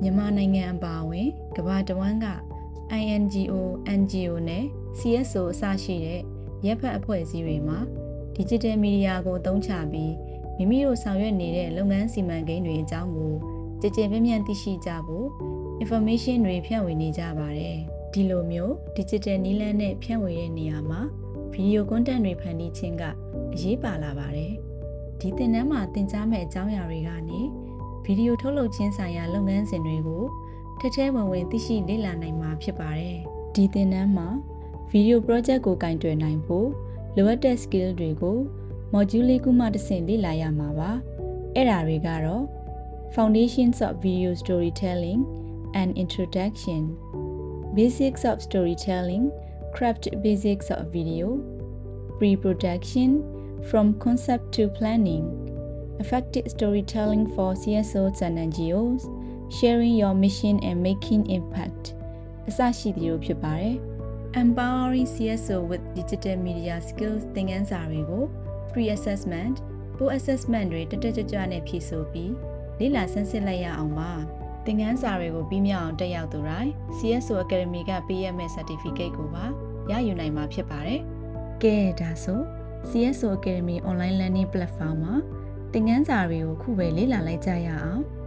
မြန်မာနိုင်ငံအပါအဝင်ကမ္ဘာတဝန်းက INGO, NGO နဲ့ CSO အစရှိတဲ့ရပ်ဖက်အဖွဲ့အစည်းတွေမှာ Digital Media ကိုအသုံးချပြီးမိမိတို့ဆောင်ရွက်နေတဲ့လုပ်ငန်းစီမံကိန်းတွေအကြောင်းကိုကြည်ကြဲပြန့်ပြန့်သိရှိကြဖို့ information တွေဖြန့်ဝေနေကြပါတယ်။ဒီလိုမျိုး Digital နည်းလမ်းနဲ့ဖြန့်ဝေတဲ့နေရာမှာ Video Content တွေဖန်တီးခြင်းကအရေးပါလာပါတယ်။ဒီသင်တန်းမှာသင်ကြားမယ့်အကြောင်းအရာတွေကနေဗီဒီယိုထုတ်လုပ်ခြင်းဆိုင်ရာလုပ်ငန်းစဉ်တွေကိုထက်ထဲဝင်ဝင်သိရှိလေ့လာနိုင်မှာဖြစ်ပါတယ်။ဒီသင်တန်းမှာဗီဒီယို project ကိုကင်တွယ်နိုင်ဖို့လိုအပ်တဲ့ skill တွေကို module လေးခုမှတစ်ဆင့်လေ့လာရမှာပါ။အဲ့ဒါတွေကတော့ Foundations of Video Storytelling and Introduction, Basics of Storytelling, Craft Basics of Video, Pre-production, From Concept to Planning, Effective Storytelling for CSOs and NGOs, Sharing Your Mission and Making Impact အစရှိသည်တို့ဖြစ်ပါတယ်။ Empowering CSO with Digital Media Skills သင်ခန်းစာတွေကို Pre-assessment, Post-assessment တွေတက်တက်ကြွကြွနဲ့ဖြည့်ဆို့ပြီးလေ့လာဆန်းစစ်လိုက်ရအောင်ပါ။သင်ခန်းစာတွေကိုပြီးမြောက်အောင်တက်ရောက်သူတိုင်း CSO Academy ကပေးရမယ့် certificate ကိုပါရယူနိုင်မှာဖြစ်ပါတယ်။ကဲဒါဆို CSO Academy Online Learning Platform မှာသင်ခန်းစာတွေကိုခုပဲလေ့လာလိုက်ကြရအောင်။